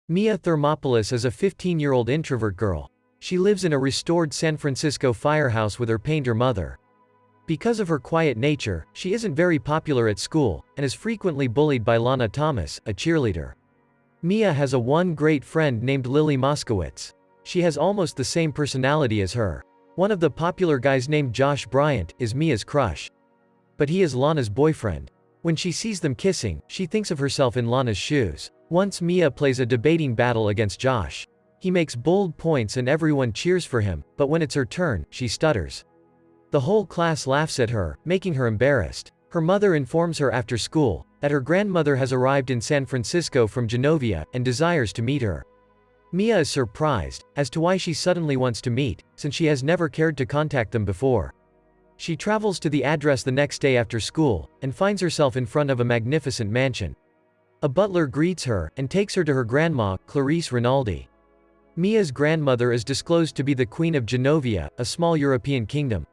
Mia Thermopolis is a 15-year-old introvert girl. She lives in a restored San Francisco firehouse with her painter mother. Because of her quiet nature, she isn't very popular at school, and is frequently bullied by Lana Thomas, a cheerleader. Mia has one great friend named Lily Moskowitz. She has almost the same personality as her. One of the popular guys named Josh Bryant is Mia's crush. But he is Lana's boyfriend. When she sees them kissing, she thinks of herself in Lana's shoes. Once Mia plays a debating battle against Josh. He makes bold points and everyone cheers for him, but when it's her turn, she stutters. The whole class laughs at her, making her embarrassed. Her mother informs her after school that her grandmother has arrived in San Francisco from Genovia and desires to meet her. Mia is surprised as to why she suddenly wants to meet, since she has never cared to contact them before. She travels to the address the next day after school, and finds herself in front of a magnificent mansion. A butler greets her, and takes her to her grandma, Clarice Rinaldi. Mia's grandmother is disclosed to be the Queen of Genovia, a small European kingdom.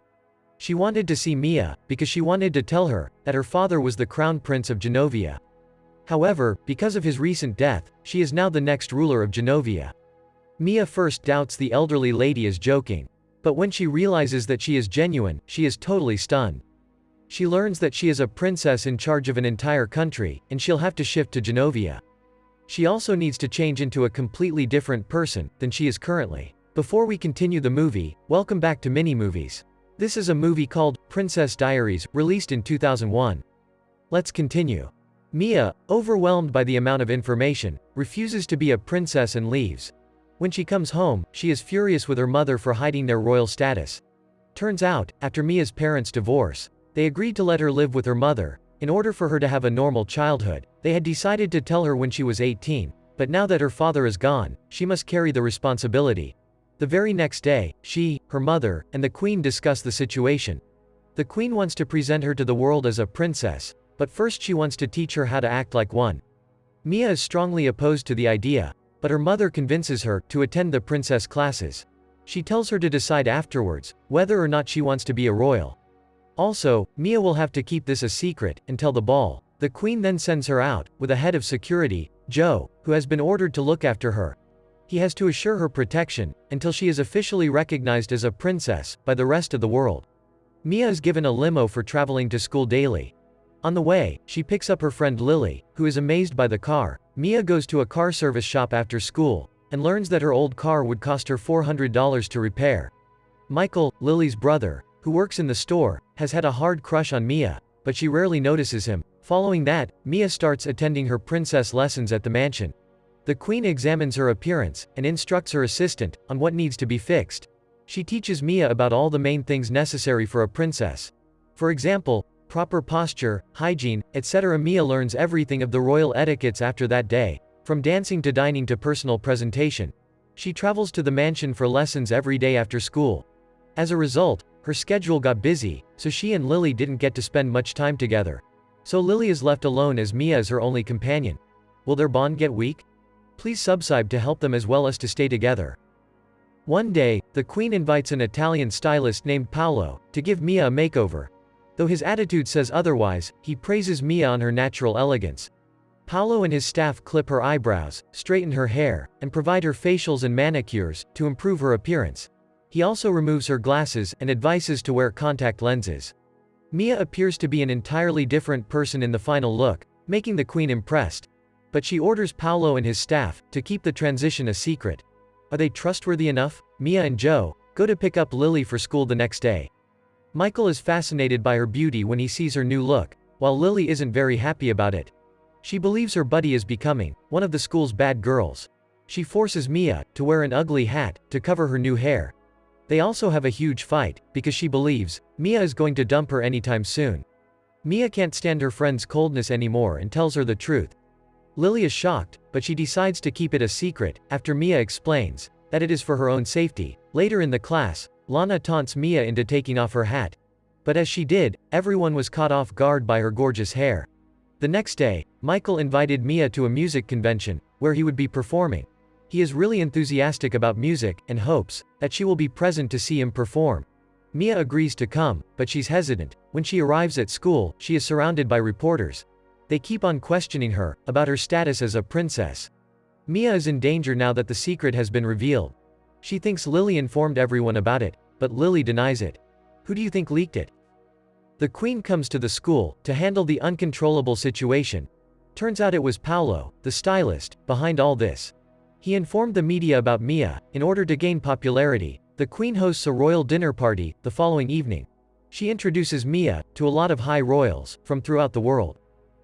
She wanted to see Mia, because she wanted to tell her that her father was the Crown Prince of Genovia. However, because of his recent death, she is now the next ruler of Genovia. Mia first doubts the elderly lady is joking. But when she realizes that she is genuine, she is totally stunned. She learns that she is a princess in charge of an entire country, and she'll have to shift to Genovia. She also needs to change into a completely different person than she is currently. Before we continue the movie, welcome back to Mini Movies. This is a movie called Princess Diaries, released in 2001. Let's continue. Mia, overwhelmed by the amount of information, refuses to be a princess and leaves. When she comes home, she is furious with her mother for hiding their royal status. Turns out, after Mia's parents' divorce, they agreed to let her live with her mother. In order for her to have a normal childhood, they had decided to tell her when she was 18, but now that her father is gone, she must carry the responsibility. The very next day, she, her mother, and the queen discuss the situation. The queen wants to present her to the world as a princess, but first she wants to teach her how to act like one. Mia is strongly opposed to the idea, but her mother convinces her to attend the princess classes. She tells her to decide afterwards whether or not she wants to be a royal. Also, Mia will have to keep this a secret until the ball. The queen then sends her out with a head of security, Joe, who has been ordered to look after her. He has to assure her protection until she is officially recognized as a princess by the rest of the world. Mia is given a limo for traveling to school daily. On the way, she picks up her friend Lily, who is amazed by the car. Mia goes to a car service shop after school, and learns that her old car would cost her $400 to repair. Michael, Lily's brother, who works in the store, has had a hard crush on Mia, but she rarely notices him. Following that, Mia starts attending her princess lessons at the mansion. The queen examines her appearance, and instructs her assistant on what needs to be fixed. She teaches Mia about all the main things necessary for a princess. For example, proper posture, hygiene, etc. Mia learns everything of the royal etiquettes after that day, from dancing to dining to personal presentation. She travels to the mansion for lessons every day after school. As a result, her schedule got busy, so she and Lily didn't get to spend much time together. So Lily is left alone as Mia is her only companion. Will their bond get weak? Please subscribe to help them as well as to stay together. One day, the queen invites an Italian stylist named Paolo to give Mia a makeover. Though his attitude says otherwise, he praises Mia on her natural elegance. Paolo and his staff clip her eyebrows, straighten her hair, and provide her facials and manicures to improve her appearance. He also removes her glasses and advises to wear contact lenses. Mia appears to be an entirely different person in the final look, making the queen impressed. But she orders Paolo and his staff to keep the transition a secret. Are they trustworthy enough? Mia and Joe go to pick up Lily for school the next day. Michael is fascinated by her beauty when he sees her new look, while Lily isn't very happy about it. She believes her buddy is becoming one of the school's bad girls. She forces Mia to wear an ugly hat to cover her new hair. They also have a huge fight, because she believes Mia is going to dump her anytime soon. Mia can't stand her friend's coldness anymore and tells her the truth. Lily is shocked, but she decides to keep it a secret after Mia explains that it is for her own safety. Later in the class, Lana taunts Mia into taking off her hat. But as she did, everyone was caught off guard by her gorgeous hair. The next day, Michael invited Mia to a music convention, where he would be performing. He is really enthusiastic about music, and hopes that she will be present to see him perform. Mia agrees to come, but she's hesitant. When she arrives at school, she is surrounded by reporters. They keep on questioning her about her status as a princess. Mia is in danger now that the secret has been revealed. She thinks Lily informed everyone about it, but Lily denies it. Who do you think leaked it? The queen comes to the school to handle the uncontrollable situation. Turns out it was Paolo, the stylist, behind all this. He informed the media about Mia. In order to gain popularity, the queen hosts a royal dinner party the following evening. She introduces Mia to a lot of high royals from throughout the world.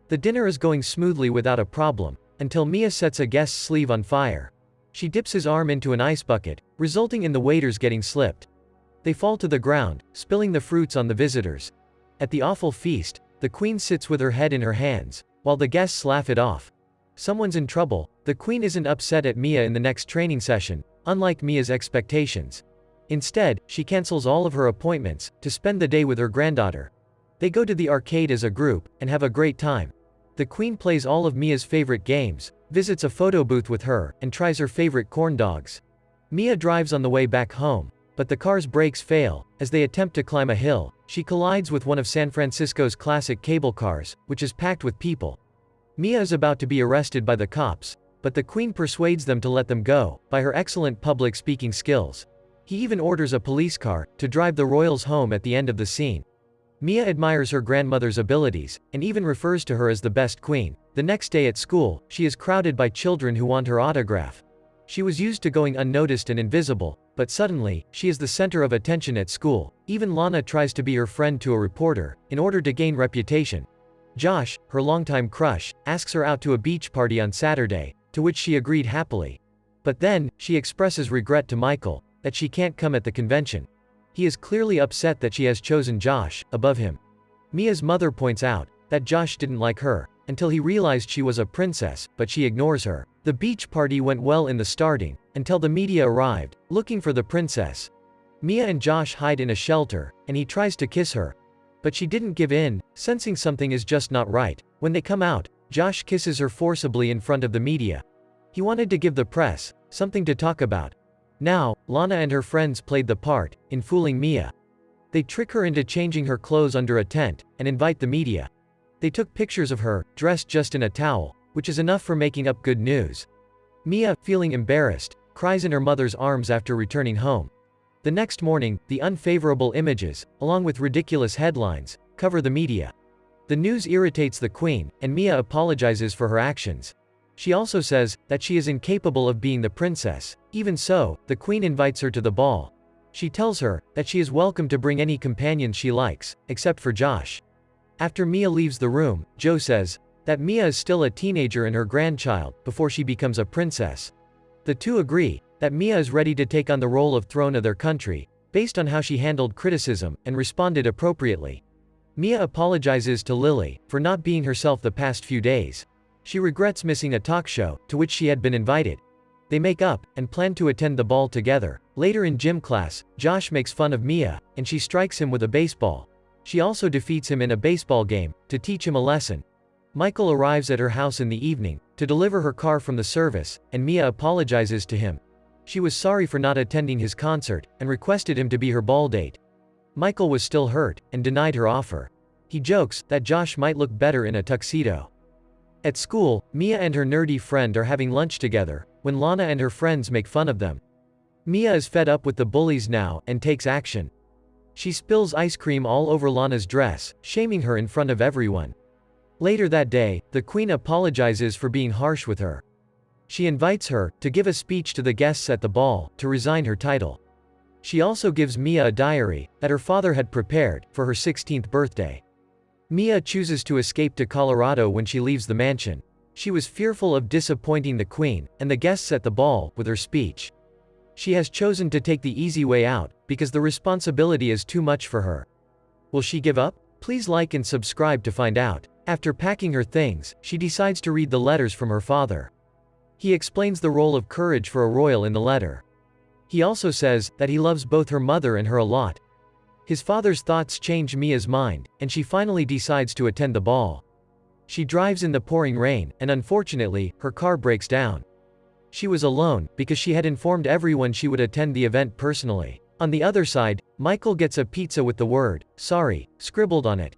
The dinner is going smoothly without a problem, until Mia sets a guest's sleeve on fire. She dips his arm into an ice bucket, resulting in the waiters getting slipped. They fall to the ground, spilling the fruits on the visitors. At the awful feast, the queen sits with her head in her hands, while the guests laugh it off. Someone's in trouble. The queen isn't upset at Mia in the next training session, unlike Mia's expectations. Instead, she cancels all of her appointments to spend the day with her granddaughter. They go to the arcade as a group and have a great time. The queen plays all of Mia's favorite games, visits a photo booth with her, and tries her favorite corn dogs. Mia drives on the way back home, but the car's brakes fail. As they attempt to climb a hill, she collides with one of San Francisco's classic cable cars, which is packed with people. Mia is about to be arrested by the cops, but the queen persuades them to let them go by her excellent public speaking skills. He even orders a police car to drive the royals home at the end of the scene. Mia admires her grandmother's abilities, and even refers to her as the best queen. The next day at school, she is crowded by children who want her autograph. She was used to going unnoticed and invisible, but suddenly, she is the center of attention at school. Even Lana tries to be her friend to a reporter, in order to gain reputation. Josh, her longtime crush, asks her out to a beach party on Saturday, to which she agreed happily. But then, she expresses regret to Michael, that she can't come at the convention. He is clearly upset that she has chosen Josh, above him. Mia's mother points out, that Josh didn't like her, until he realized she was a princess, but she ignores her. The beach party went well in the starting, until the media arrived, looking for the princess. Mia and Josh hide in a shelter, and he tries to kiss her. But she didn't give in, sensing something is just not right. When they come out, Josh kisses her forcibly in front of the media. He wanted to give the press something to talk about. Now, Lana and her friends played the part in fooling Mia. They trick her into changing her clothes under a tent, and invite the media. They took pictures of her, dressed just in a towel, which is enough for making up good news. Mia, feeling embarrassed, cries in her mother's arms after returning home. The next morning, the unfavorable images, along with ridiculous headlines, cover the media. The news irritates the queen, and Mia apologizes for her actions. She also says that she is incapable of being the princess. Even so, the queen invites her to the ball. She tells her that she is welcome to bring any companions she likes, except for Josh. After Mia leaves the room, Joe says that Mia is still a teenager and her grandchild before she becomes a princess. The two agree that Mia is ready to take on the role of throne of their country, based on how she handled criticism and responded appropriately. Mia apologizes to Lily for not being herself the past few days. She regrets missing a talk show to which she had been invited. They make up and plan to attend the ball together. Later in gym class, Josh makes fun of Mia, and she strikes him with a baseball. She also defeats him in a baseball game to teach him a lesson. Michael arrives at her house in the evening to deliver her car from the service, and Mia apologizes to him. She was sorry for not attending his concert and requested him to be her ball date. Michael was still hurt and denied her offer. He jokes that Josh might look better in a tuxedo. At school, Mia and her nerdy friend are having lunch together, when Lana and her friends make fun of them. Mia is fed up with the bullies now and takes action. She spills ice cream all over Lana's dress, shaming her in front of everyone. Later that day, the queen apologizes for being harsh with her. She invites her to give a speech to the guests at the ball to resign her title. She also gives Mia a diary that her father had prepared for her 16th birthday. Mia chooses to escape to Colorado when she leaves the mansion. She was fearful of disappointing the queen and the guests at the ball with her speech. She has chosen to take the easy way out because the responsibility is too much for her. Will she give up? Please like and subscribe to find out. After packing her things, she decides to read the letters from her father. He explains the role of courage for a royal in the letter. He also says that he loves both her mother and her a lot. His father's thoughts change Mia's mind, and she finally decides to attend the ball. She drives in the pouring rain, and unfortunately, her car breaks down. She was alone, because she had informed everyone she would attend the event personally. On the other side, Michael gets a pizza with the word, "sorry," scribbled on it.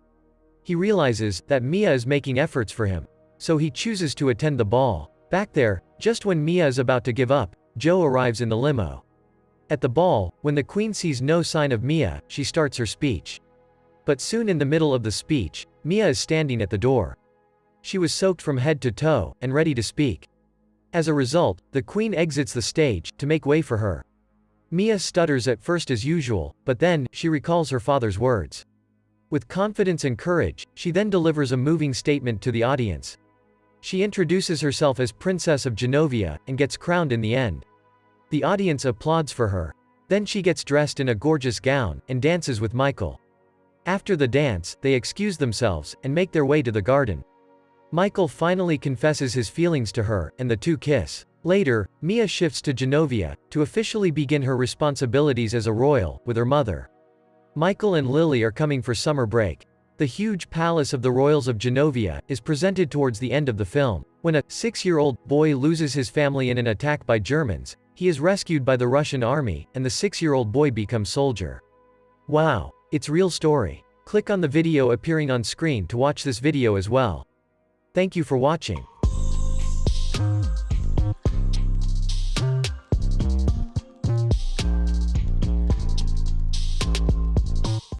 He realizes that Mia is making efforts for him, so he chooses to attend the ball. Back there, Just when Mia is about to give up, Joe arrives in the limo. At the ball, when the queen sees no sign of Mia, she starts her speech. But soon in the middle of the speech, Mia is standing at the door. She was soaked from head to toe, and ready to speak. As a result, the queen exits the stage, to make way for her. Mia stutters at first as usual, but then, she recalls her father's words. With confidence and courage, she then delivers a moving statement to the audience. She introduces herself as Princess of Genovia, and gets crowned in the end. The audience applauds for her. Then she gets dressed in a gorgeous gown, and dances with Michael. After the dance, they excuse themselves, and make their way to the garden. Michael finally confesses his feelings to her, and the two kiss. Later, Mia shifts to Genovia, to officially begin her responsibilities as a royal, with her mother. Michael and Lily are coming for summer break. The huge palace of the royals of Genovia is presented towards the end of the film. When a 6-year-old boy loses his family in an attack by Germans, he is rescued by the Russian army, and the 6-year-old boy becomes soldier. Wow, it's real story. Click on the video appearing on screen to watch this video as well. Thank you for watching.